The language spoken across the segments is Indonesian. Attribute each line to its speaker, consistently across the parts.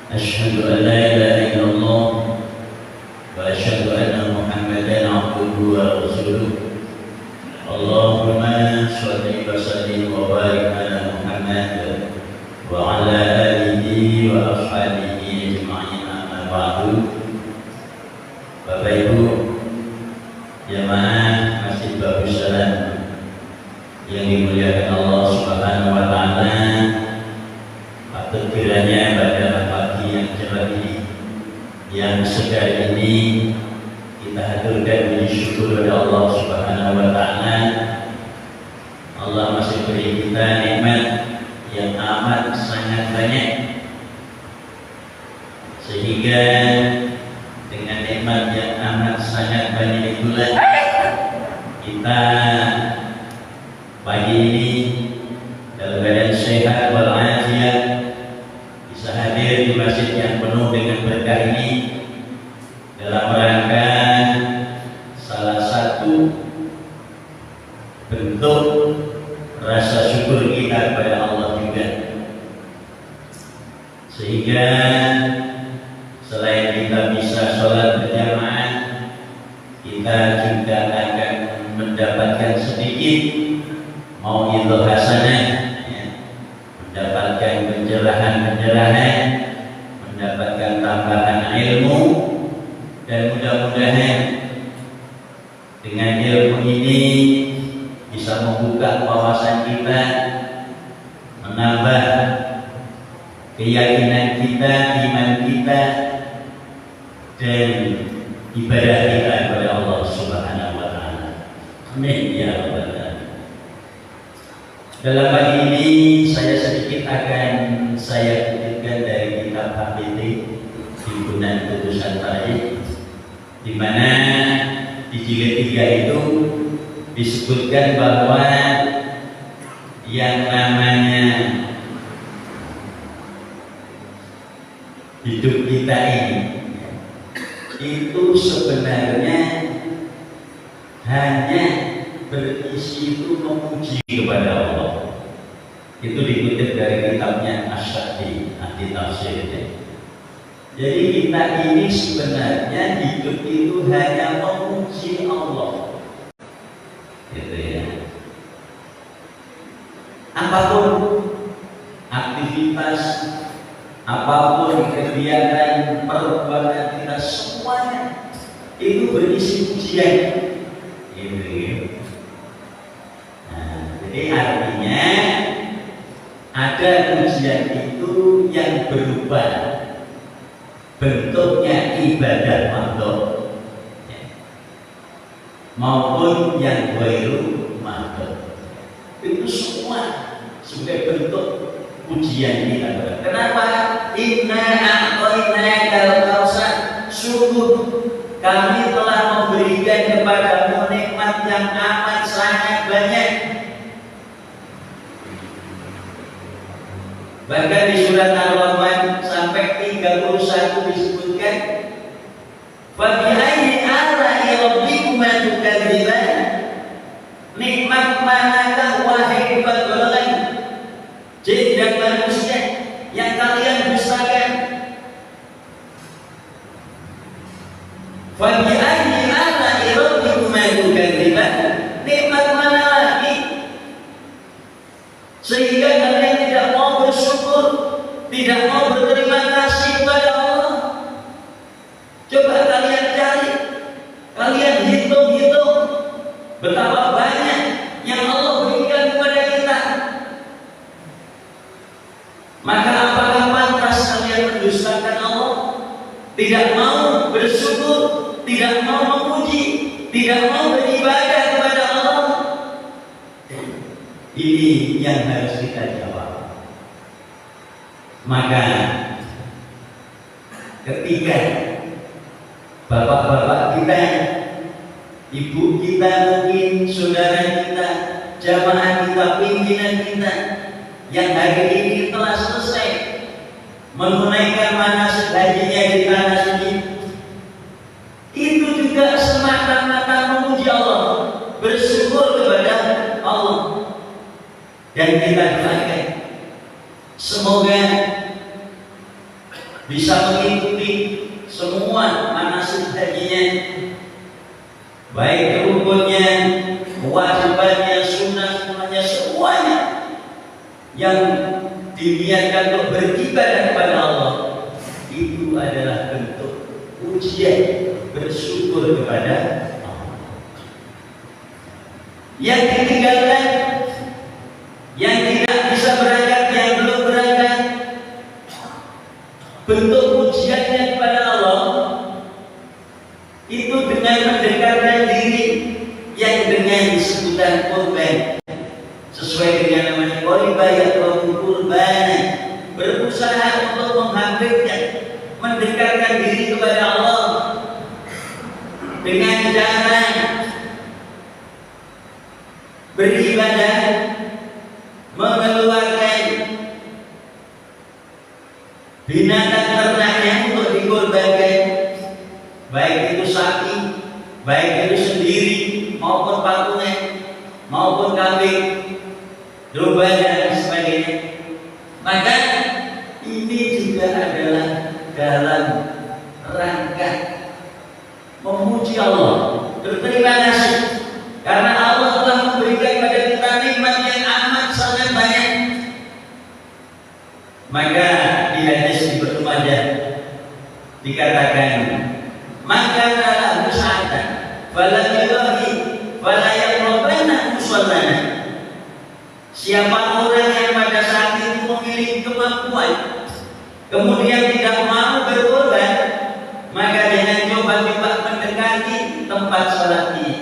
Speaker 1: أشهد أن لا إله إلا الله وأشهد أن محمدا عبده ورسوله. اللهم صل وسلم وبارك على محمد وعلى آله وأصحابه أجمعين. أما بعد. Bapak Ibu jamaah Masjid Babus Salam yang dimuliakan Allah Subhanahu wa taala, patut kiranya pada pagi yang cerah ini, yang segar ini, kita haturkan puji syukur kepada Allah Subhanahu wa taala. Allah masih beri kita nikmat yang amat sangat banyak, sehingga dengan nikmat yang amat sangat banyak itulah kita pagi ini dalam keadaan sehat walafiat bisa hadir di masjid yang penuh dengan berkah ini dalam rangka salah satu bentuk rasa syukur kita kepada Allah juga, sehingga selain kita bisa sholat berjamaah, kita juga akan mendapatkan sedikit mau'izah hasanah, ya, mendapatkan pencerahan-pencerahan, mendapatkan tambahan ilmu, dan mudah-mudahan dengan ilmu ini bisa membuka wawasan kita, menambah keyakinan kita, iman kita, dan ibadah kita kepada Allah Subhanahu wa taala. Amin ya rabbal alamin. Dalam pagi ini saya sedikit akan saya kutipkan dari kitab HPT Himpunan Putusan Tarik, di mana di jilid 3 itu disebutkan bahwa yang namanya hidup kita ini itu sebenarnya hanya berisi itu memuji kepada Allah. Itu dikutip dari kitabnya Asy-Sya'bi Ahli Tafsir. Jadi kita ini sebenarnya hidup itu hanya memuji Allah, gitu ya. Apapun aktivitas, apapun kegiatan, perbuatan kita, semuanya itu berisi pujian, gitu ya. Nah, jadi artinya ada pujian itu yang berubah bentuknya ibadah makhluk, ya, maupun yang ghairu makhluk, itu semua sebagai bentuk pujian kita. Kenapa? Inna a'tainakal kautsar, sungguh kami telah memberikan kepadamu nikmat yang amat sangat banyak. Bahkan di surat Ar-Rahman sampai 31 disebutkan, fa bi ayyi ala'i rabbikuma tukadziban, nikmat manakah wahai golongan jin dan manusia yang kalian dustakan? Fa bi ayyi ala'i rabbikuma tukadziban, nikmat mana lagi sehingga kalian tidak mau bersyukur, tidak mau berterima kasih kepada Allah? Coba kalian cari, kalian hitung-hitung betapa banyak yang Allah berikan kepada kita. Maka apakah pantas kalian mendustakan Allah, tidak mau bersyukur, tidak mau memuji, tidak mau beribadah kepada Allah? Ini yang harus kita jawab. Maka ketika bapak-bapak kita, ibu kita, mungkin saudara kita, jamaah kita, pimpinan kita yang hari ini telah selesai menunaikan manasik hajinya di tanah suci, itu juga semata-mata memuji Allah, bersyukur kepada Allah. Dan kita doakan semoga bisa mengikuti semua manasik hajinya, baik rukunnya, kewajibannya, sunnah-sunnahnya, semuanya yang diniatkan untuk beribadah kepada Allah itu adalah bentuk ujian bersyukur kepada Allah. Yang ditinggalkan, yang tidak bisa berangkat, yang belum berangkat, bentuk ujiannya kepada Allah itu dengan mendekatkan diri yang dengan sebutan kurban, sesuai dengan namanya qurban atau kurban, berusaha untuk menghampirkan, mendekatkan diri kepada Allah dengan cara beribadah, mengeluarkan binatang ternaknya untuk dikorbankan, baik itu sapi, baik itu sendiri maupun patungan maupun kambing, domba dan sebagainya. Maka ini juga adalah dalam rangka memuji Allah, berterima kasih karena Allah telah memberikan pada kita nikmat yang amat sangat banyak. Maka di hadis di Ibnu Majah dikatakan, maka dalam musa'atan falallahi fala yaqrabanna musallana. Siapa orang yang pada saat itu memiliki kemampuan kemudian tidak mau berkorban, maka jangan coba-coba mendekati tempat salat ini.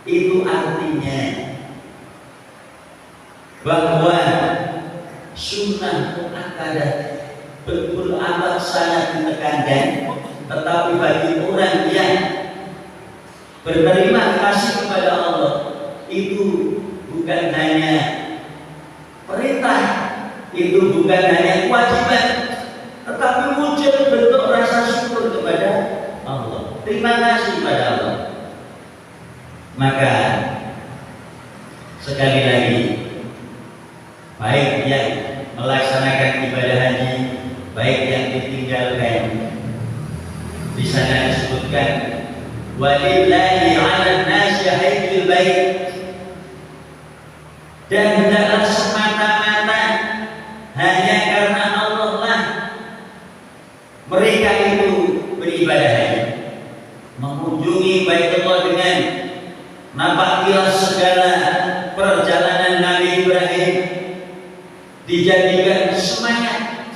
Speaker 1: Itu artinya bahwa sunnah muakkadah betul amat sangat ditekankan, tetapi bagi orang yang berterima kasih kepada Allah itu bukan hanya perintah, itu bukan hanya kewajiban, tetapi muncul bentuk rasa syukur kepada Allah, terima kasih kepada Allah. Maka sekali lagi, baik yang melaksanakan ibadah haji, baik yang ditinggalkan, di sana disebutkan walillahi 'alan nasi hajjul bait, dan hendaklah semata-mata hanya karena Allah lah mereka itu beribadah haji, mengunjungi Baitullah dengan nampak jelas segala perjalanan Nabi Ibrahim dijadikan semangat,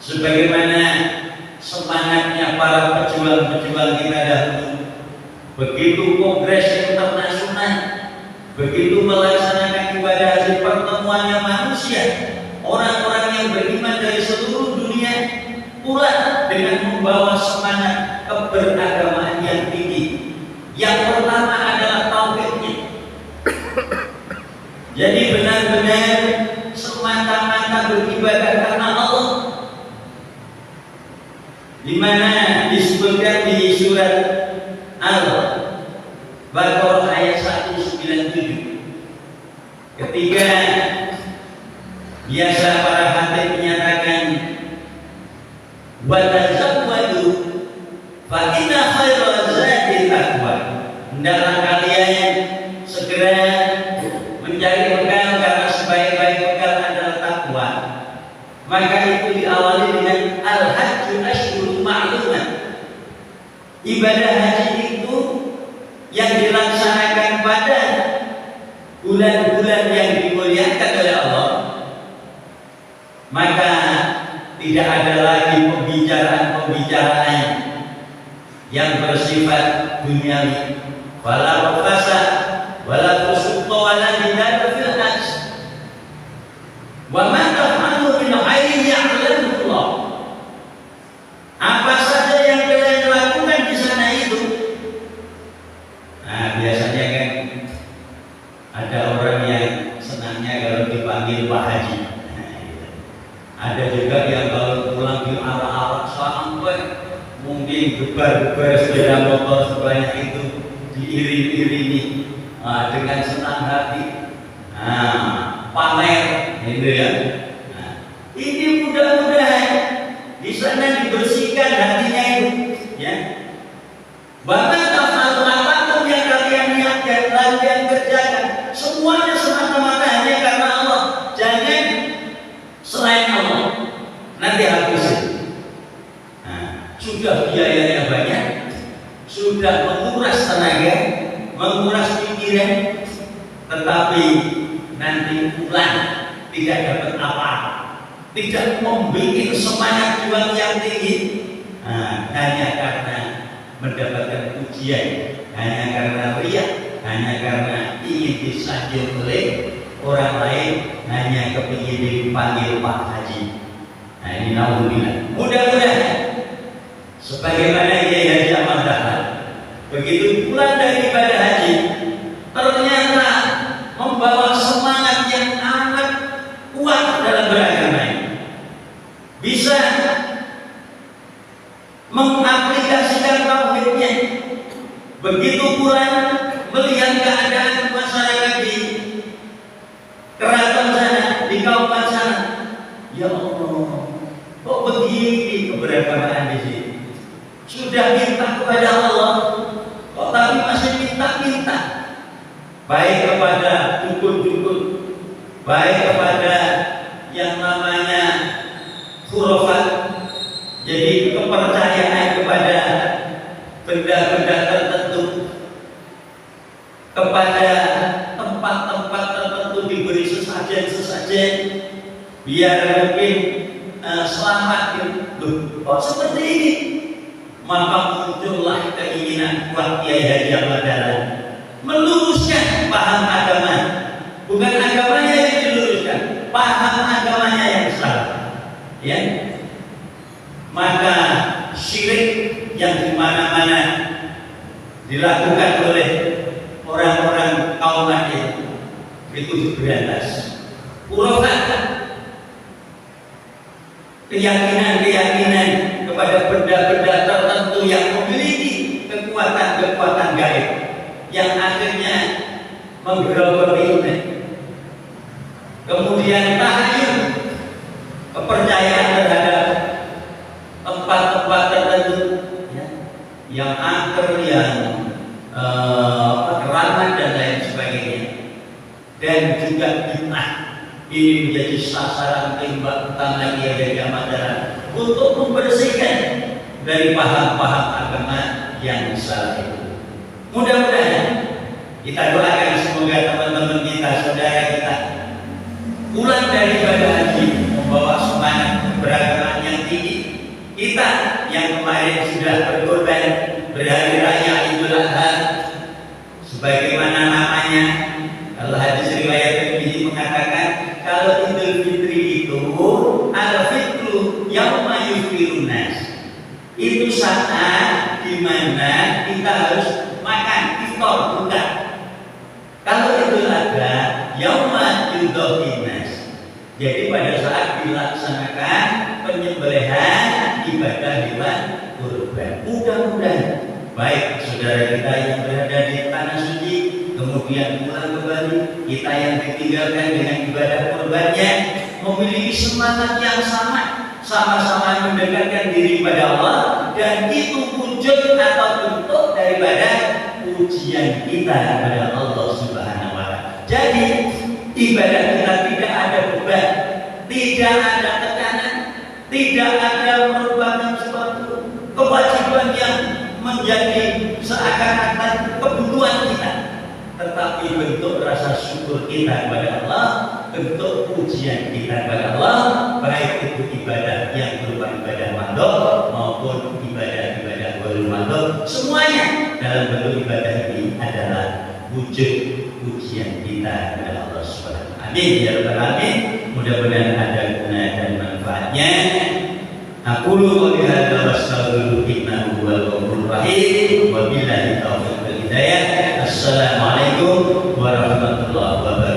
Speaker 1: sebagaimana semangatnya para pejuang-pejuang kita dahulu. Begitu kongres internasional, begitu melaksanakan ibadah haji, pertemuannya manusia, orang-orang yang beriman dari seluruh dunia pula dengan membawa semangat keberagamaan yang tinggi. Yang pertama adalah tauhidnya. Jadi benar-benar semata-mata beribadah karena Allah, di mana disebutkan di surat Al-Baqarah ayat 197, ketika biasa para khatib menyatakan wa tazawwadu fa inna khairal zadi taqwa, hendaklah kalian segera mencari bekal karena sebaik-baik bekal adalah takwa. Maka itu diawali dengan al-hajju asyhurun ma'lumat. Ibadah haji itu yang dilaksanakan pada bulan-bulan yang dimuliakan oleh Allah. Maka tidak ada lagi pembicaraan-pembicaraan yang bersifat duniawi. Wala rafasa wala fusuqa wala jidala fil hajj. Wa ma taf'alu min khairin ya'lamuhu Allah. Apa saja yang kalian lakukan di sana itu. Nah, biasanya kan ada orang yang senangnya kalau dipanggil Pak Haji. Ada juga yang kalau pulang di arah-arah sampai mungkin gebar-gebar sepeda motor sebanyak itu, diiring-iringi dengan senang hati, pamer, gitu ya. Ini mudah-mudahan di di sana dibersihkan hatinya itu, ya. Bahkan tafsir apapun yang kalian niatkan, kalian kerjakan, semuanya semata-mata hanya karena Allah. Jangan selain Allah. Nanti habisin. Nah, sudah biayanya banyak, sudah menguras tenaga, menguras pikiran, tetapi nanti pulang tidak dapat apa-apa, tidak membuat semangat juang yang tinggi, hanya karena mendapatkan pujian, hanya karena riya, hanya karena ingin disanjung oleh orang lain, hanya kepingin dipanggil Pak Haji. Nah ini naudzubillah. Mudah-mudahan sebagaimana Kiai Haji Ahmad Dahlan begitu pulang dari ibadah haji ternyata membawa semangat yang amat kuat dalam beragama ini, bisa mengaplikasikan tauhidnya. Begitu pulang melihat keadaan masyarakat di keraton sana, di kabupaten sana, ya Allah, kok begini keberagamaan di sini? Sudah minta kepada Allah, kok tapi masih minta-minta, baik kepada dukun-dukun, baik kepada yang namanya khurafat, jadi kepercayaan kepada benda-benda tertentu, kepada tempat-tempat tertentu diberi sesajen-sesajen biar mungkin selamat. Loh, kok seperti ini? Maka muncullah keinginan kuat Kiai Haji Ahmad Dahlan meluruskan paham agama, bukan agamanya yang diluruskan, paham agamanya yang salah, ya. Maka syirik yang dimana-mana dilakukan oleh orang-orang kaum Nabi itu diberantas. Khurafat, keyakinan-keyakinan kepada benda-benda tertentu yang memiliki kekuatan-kekuatan gaib yang akhirnya menggerogoti umat. Kemudian tahayul, kepercayaan terhadap tempat-tempat tertentu, ya, yang angker, yang keramat dan lain sebagainya. Dan juga bid'ah ini menjadi sasaran tembak utama Kiai Haji Ahmad Dahlan untuk membersihkan dari paham-paham agama yang salah itu. Mudah-mudahan kita doakan semoga teman-teman kita, saudara kita pulang dari ibadah haji membawa semangat beragama yang tinggi. Kita yang kemarin sudah berkorban berhari raya Idul Adha, sebagaimana namanya, kalau hadis riwayat Tirmidzi mengatakan kalau Idul Fitri itu al-fitru yauma yuftirun nas, itu saat di mana kita harus makan iftar, buka. Kalau Idul Adha yauma yudhahin nas, jadi pada saat dilaksanakan penyembelihan ibadah hewan kurban. Mudah-mudahan baik saudara kita yang berada di tanah suci kemudian pulang kembali, kita yang ditinggalkan dengan ibadah kurbannya memiliki semangat yang sama-sama mendekatkan diri pada Allah, dan itu wujud atau bentuk daripada pujian kita kepada Allah Subhanahu wa Ta'ala. Jadi ibadah kita tidak ada beban, tidak ada tekanan, tidak ada merupakan suatu kewajiban yang menjadi seakan-akan kebutuhan kita, tetapi bentuk rasa syukur kita kepada Allah, bentuk pujian kita kepada Allah, baik itu ibadah yang berupa ibadah mandor maupun ibadah-ibadah belum mandor, semuanya dalam bentuk ibadah ini adalah wujud pujian kita kepada Allah Subhanahu wa Ta'ala. Amin ya rabbal alamin. Mudah-mudahan ada guna dan manfaatnya. Aku qouli hadza wa astaghfiruhu innahu huwal ghafurur rahim. Wabillahi taufiq wal hidayah. Assalamualaikum warahmatullahi wabarakatuh.